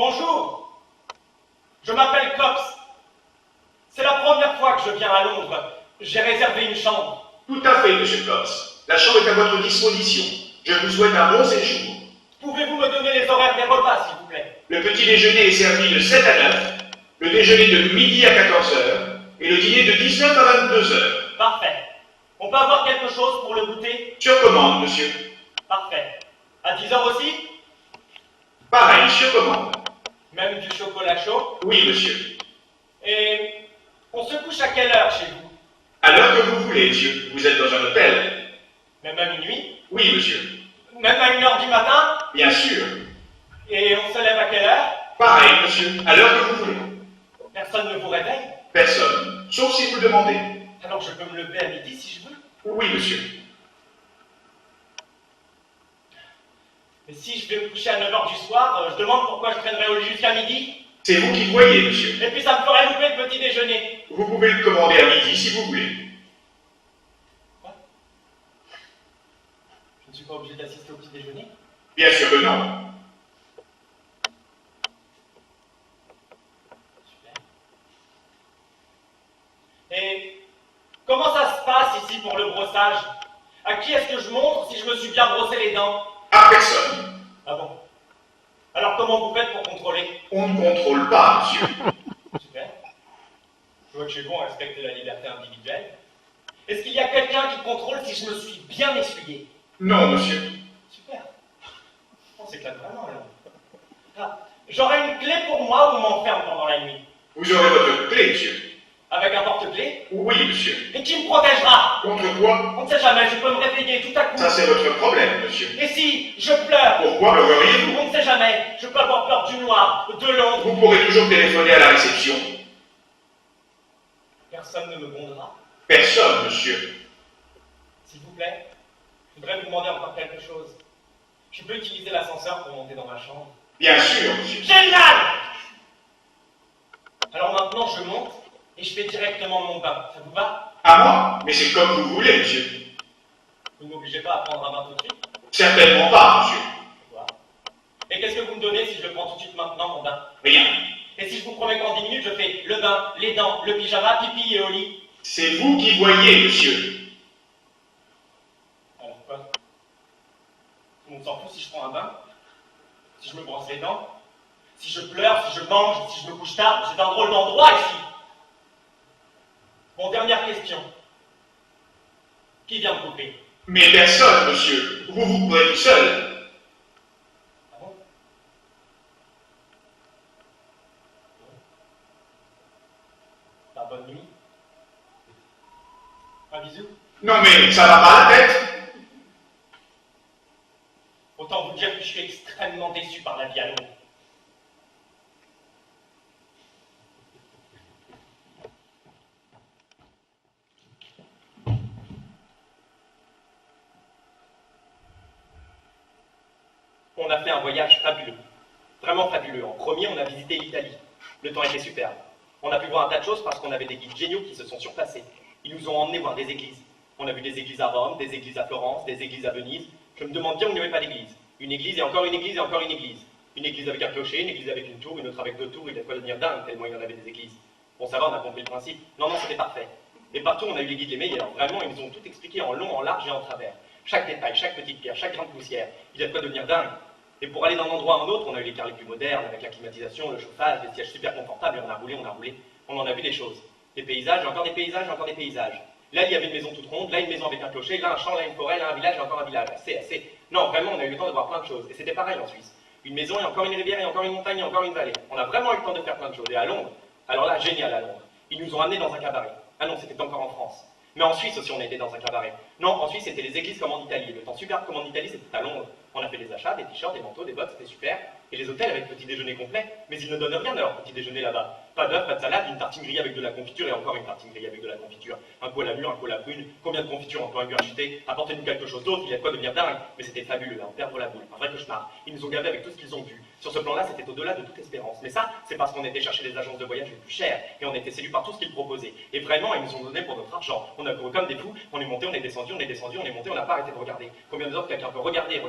Bonjour, je m'appelle Cox. C'est la première fois que je viens à Londres. J'ai réservé une chambre. Tout à fait, monsieur Cox. La chambre est à votre disposition. Je vous souhaite un bon séjour. Pouvez-vous me donner les horaires des repas, s'il vous plaît? Le petit déjeuner est servi de 7 à 9, le déjeuner de midi à 14 heures et le dîner de 19 à 22 heures. Parfait. On peut avoir quelque chose pour le goûter? Sur commande, monsieur. Parfait. À 10 heures aussi? Pareil, sur commande. Même du chocolat chaud? Oui, monsieur. Et on se couche à quelle heure chez vous? À l'heure que vous voulez, monsieur. Vous êtes dans un hôtel? Même à minuit? Oui, monsieur. Même à 1 heure du matin? Bien sûr. Et on se lève à quelle heure? Pareil, monsieur. À l'heure que vous voulez. Personne ne vous réveille? Personne. Sauf si vous le demandez. Alors je peux me lever à midi si je veux? Oui, monsieur. Mais si je vais me coucher à 9 heures du soir, je demande pourquoi je traînerai au lit jusqu'à midi? C'est vous qui voyez, monsieur. Et puis ça me ferait louper le petit déjeuner. Vous pouvez le commander à midi si vous voulez. Quoi? Je ne suis pas obligé d'assister au petit déjeuner? Bien sûr que non. Super. Et comment ça se passe ici pour le brossage? À qui est-ce que je montre si je me suis bien brossé les dents? À personne. Ah bon? Alors comment vous faites pour contrôler? On ne contrôle pas, monsieur. Super. Je vois que chez vous on respecte la liberté individuelle. Est-ce qu'il y a quelqu'un qui contrôle si je me suis bien essuyé? Non, monsieur. Super. On s'éclate vraiment là. Ah, j'aurai une clé pour moi ou on m'enferme pendant la nuit? Vous aurez votre clé, monsieur. Avec un porte-clés? Oui, monsieur. Et qui me protégera? Contre quoi? On ne sait jamais, je peux me réveiller tout à coup. Ça, c'est votre problème, monsieur. Et si je pleure? Pourquoi pleureriez-vous? On ne sait jamais, je peux avoir peur du noir, de l'ombre. Vous pourrez toujours téléphoner à la réception. Personne ne me bondera. Personne, monsieur. S'il vous plaît, je voudrais vous demander encore quelque chose. Je peux utiliser l'ascenseur pour monter dans ma chambre? Bien sûr, monsieur. Génial! Alors maintenant, je monte et je fais directement mon bain. Ça vous va? À moi? Mais c'est comme vous voulez, monsieur. Vous ne m'obligez pas à prendre un bain tout de suite? Certainement pas, monsieur. Voilà. Et qu'est-ce que vous me donnez si je le prends tout de suite maintenant, mon bain? Rien. Et si je vous promets qu'en 10 minutes, je fais le bain, les dents, le pyjama, pipi et au lit? C'est vous qui voyez, monsieur. Alors quoi? Tout le monde s'en fout si je prends un bain? Si je me brosse les dents? Si je pleure, si je mange, si je me couche tard? C'est un drôle d'endroit ici! Bon, dernière question. Qui vient me couper? Mais personne, monsieur. Vous vous couvrez tout seul. Ah bon? Bah, bonne nuit. Un bisou. Non, mais ça va pas la tête. Autant vous dire que je suis extrêmement déçu par la vie à Londres. On a fait un voyage fabuleux. Vraiment fabuleux. En premier, on a visité l'Italie. Le temps était superbe. On a pu voir un tas de choses parce qu'on avait des guides géniaux qui se sont surpassés. Ils nous ont emmenés voir des églises. On a vu des églises à Rome, des églises à Florence, des églises à Venise. Je me demande bien où il n'y avait pas d'église. Une église et encore une église et encore une église. Une église avec un clocher, une église avec une tour, une autre avec 2 tours. Il y a de quoi devenir dingue tellement il y en avait des églises. Bon, ça va, on a compris le principe. Non, non, c'était parfait. Et partout, on a eu les guides les meilleurs. Vraiment, ils nous ont tout expliqué en long, en large et en travers. Chaque détail, chaque petite pierre, chaque grain de poussière. Il y a de quoi devenir dingue. Et pour aller d'un endroit à un autre, on a eu les cars les plus modernes, avec la climatisation, le chauffage, des sièges super confortables, et on a roulé, on en a vu des choses. Des paysages, encore des paysages, encore des paysages. Là, il y avait une maison toute ronde, là, une maison avec un clocher, là, un champ, là, une forêt, là, un village, et encore un village. Assez. Non, vraiment, on a eu le temps de voir plein de choses. Et c'était pareil en Suisse. Une maison, et encore une rivière, et encore une montagne, et encore une vallée. On a vraiment eu le temps de faire plein de choses. Et à Londres, alors là, génial à Londres. Ils nous ont amenés dans un cabaret. Ah non, c'était encore en France. Mais en Suisse aussi, on était dans un cabaret. Non, en Suisse, c'était les églises comme en Italie. Le temps superbe comme en Italie, c'était à Londres. On a fait des achats, des t-shirts, des manteaux, des bottes, c'était super. Et les hôtels avec petit déjeuner complet, mais ils ne donnent rien à leur petit déjeuner là-bas. Pas d'œufs, pas de salade, une tartine grillée avec de la confiture et encore une tartine grillée avec de la confiture. Un coup à la mûre, un coup à la prune. Combien de confitures on peut ingurgiter? Apportez-nous quelque chose d'autre, il y a de quoi devenir dingue. Mais c'était fabuleux, là, on perd la boule. Un vrai cauchemar. Ils nous ont gavés avec tout ce qu'ils ont vu. Sur ce plan-là, c'était au-delà de toute espérance. Mais ça, c'est parce qu'on était chercher les agences de voyage les plus chères et on était séduits par tout ce qu'ils proposaient. Et vraiment, ils nous ont donné pour notre argent. On a couru comme des fous, on est monté, on est descendu, on est descendu, on est monté, on n'a pas arrêté de regarder. Combien de heures quelqu'un peut regarder,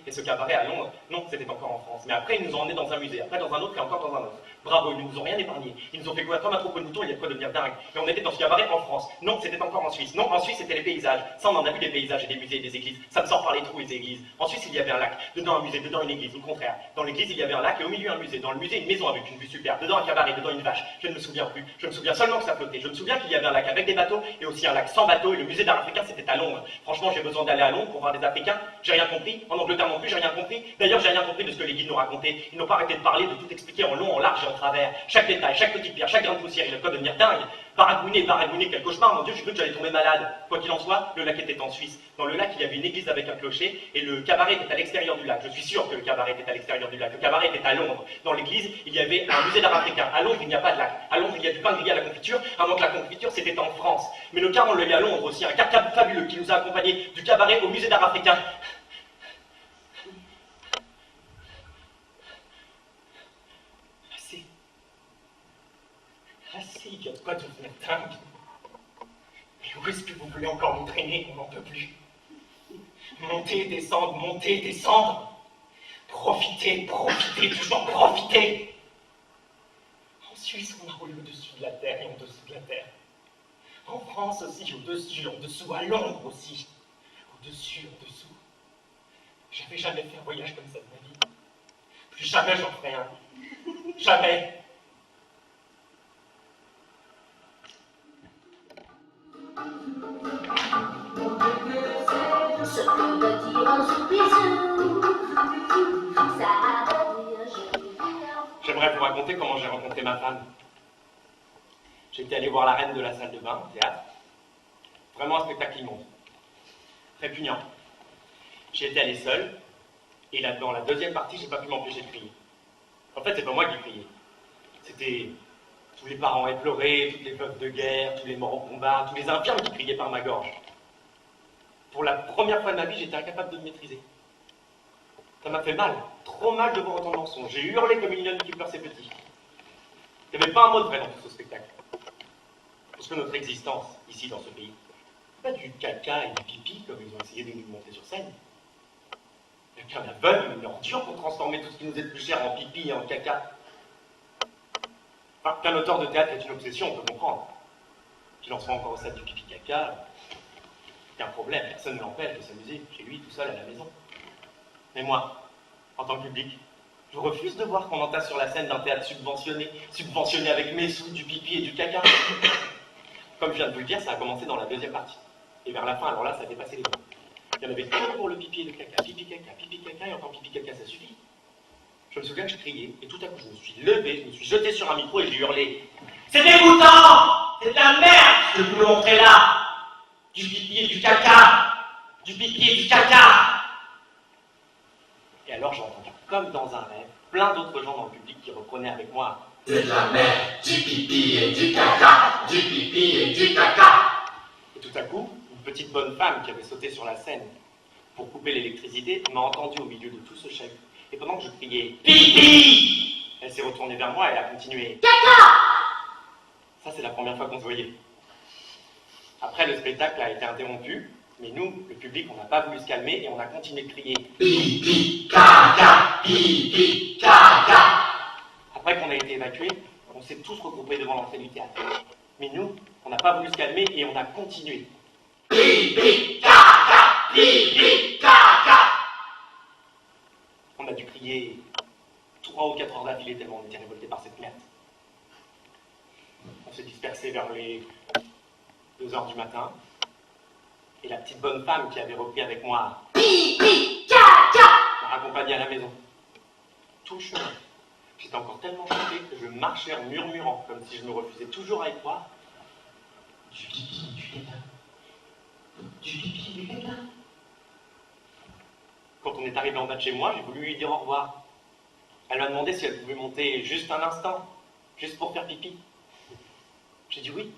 Et ce cabaret à Londres, non, c'était encore en France. Mais après, ils nous ont emmenés dans un musée, après dans un autre et encore dans un autre. Bravo, ils ne nous ont rien épargné. Ils nous ont fait courir comme un troupeau de moutons, il y a de quoi devenir dingue. Et on était dans ce cabaret en France. Non, c'était encore en Suisse. Non, en Suisse, c'était les paysages. Ça, on en a vu des paysages et des musées et des églises. Ça me sort par les trous, les églises. En Suisse, il y avait un lac. Dedans, un musée. Dedans, une église. Ou le contraire. Dans l'église, il y avait un lac et au milieu, un musée. Dans le musée, une maison avec une vue superbe. Dedans, un cabaret. Dedans, une vache. Je ne me souviens plus. Je me souviens seulement que ça flottait. Je me souviens qu'il y avait un lac avec des bateaux et aussi un lac sans bateaux. Et le musée d'art africain, c'était à Londres. Franchement, j'ai besoin d'aller à Londres pour voir des Africains. J'ai rien compris. En Angleterre non plus, j'ai rien compris. D'ailleurs, j'ai rien compris de ce que les guides nous racontaient. Ils n'ont pas arrêté de parler, de tout expliquer en long, en large et en travers. Chaque détail, chaque petite pierre, chaque grain de poussière, il a de quoi devenir dingue. Baragouiner, quel cauchemar, mon Dieu, j'ai cru que j'allais tomber malade. Quoi qu'il en soit, le lac était en Suisse. Dans le lac, il y avait une église avec un clocher, et le cabaret était à l'extérieur du lac. Je suis sûr que le cabaret était à l'extérieur du lac. Le cabaret était à Londres. Dans l'église, il y avait un musée d'art africain. À Londres, il n'y a pas de lac. À Londres, il y a du pain grillé à la confiture, avant que la confiture, c'était en France. Mais le car, on le lit à Londres aussi, un car fabuleux qui nous a accompagnés du cabaret au musée d'art africain. Assez, il y a de quoi devenir dingue. Mais où est-ce que vous voulez encore nous traîner? On n'en peut plus. Monter, descendre. Profiter, toujours profiter. En Suisse, on a roulé au-dessus de la terre et en dessous de la terre. En France aussi, au-dessus, en dessous, à Londres aussi. Au-dessus, en dessous. J'avais jamais fait un voyage comme ça de ma vie. Plus jamais j'en ferai un. Jamais. Ce qu'on veut dire un bisou, ça veut dire je. J'aimerais vous raconter comment j'ai rencontré ma femme. J'étais allé voir la reine de la salle de bain, au théâtre. Vraiment un spectacle immonde. Répugnant. J'y étais allé seul, et là, dans la deuxième partie, j'ai pas pu m'empêcher de crier. En fait, c'est pas moi qui criais. C'était tous les parents éplorés, toutes les veuves de guerre, tous les morts au combat, tous les infirmes qui criaient par ma gorge. Pour la première fois de ma vie, j'étais incapable de me maîtriser. Ça m'a fait mal, trop mal de voir autant de mensonges. J'ai hurlé comme une lionne qui pleure ses petits. Il n'y avait pas un mot de vrai dans tout ce spectacle. Parce que notre existence, ici dans ce pays, c'est pas du caca et du pipi comme ils ont essayé de nous montrer sur scène. Il n'y a qu'un aveugle, une ordure pour transformer tout ce qui nous est le plus cher en pipi et en caca. Enfin, qu'un auteur de théâtre est une obsession, on peut comprendre. Qu'il en soit encore au stade du pipi-caca, c'est un problème, personne ne l'empêche de s'amuser chez lui, tout seul à la maison. Mais moi, en tant que public, je refuse de voir qu'on entasse sur la scène d'un théâtre subventionné avec mes sous, du pipi et du caca. Comme je viens de vous le dire, ça a commencé dans la deuxième partie. Et vers la fin, alors là, ça a dépassé les bornes. Il y en avait que pour le pipi et le caca. Pipi, caca, et encore pipi, caca, ça suffit. Je me souviens que je criais, et tout à coup, je me suis levé, je me suis jeté sur un micro et j'ai hurlé. C'est dégoûtant! C'est de la merde ce que vous me montrez là! Du pipi et du caca! Du pipi et du caca! Et alors j'ai entendu, comme dans un rêve, plein d'autres gens dans le public qui reprenaient avec moi. C'est de la merde, du pipi et du caca, du pipi et du caca. Et tout à coup, une petite bonne femme qui avait sauté sur la scène pour couper l'électricité m'a entendu au milieu de tout ce chahut. Et pendant que je criais « Pipi !», elle s'est retournée vers moi et a continué « Caca !». Ça, c'est la première fois qu'on se voyait. Après, le spectacle a été interrompu, mais nous, le public, on n'a pas voulu se calmer et on a continué de crier « Pipi, caca, pipi, caca !». Après qu'on a été évacués, on s'est tous regroupés devant l'entrée du théâtre. Mais nous, on n'a pas voulu se calmer et on a continué. Pipi, caca, pipi, caca. On a dû crier 3 ou 4 heures d'affilée tellement on était révoltés par cette merde. On s'est dispersé vers les 2 heures du matin. Et la petite bonne femme qui avait repris avec moi Pipi, caca, m'a raccompagné à la maison. Tout le chemin. J'étais encore tellement choqué que je marchais en murmurant, comme si je me refusais toujours à y croire. Du pipi et du caca. Du pipi et du caca. Quand on est arrivé en bas de chez moi, j'ai voulu lui dire au revoir. Elle m'a demandé si elle pouvait monter juste un instant, juste pour faire pipi. J'ai dit oui.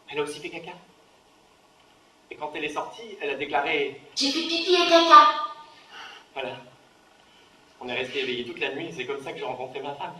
Elle a aussi fait caca. Et quand elle est sortie, elle a déclaré « j'ai fait pipi et caca. Voilà. On est resté éveillés toute la nuit et c'est comme ça que j'ai rencontré ma femme.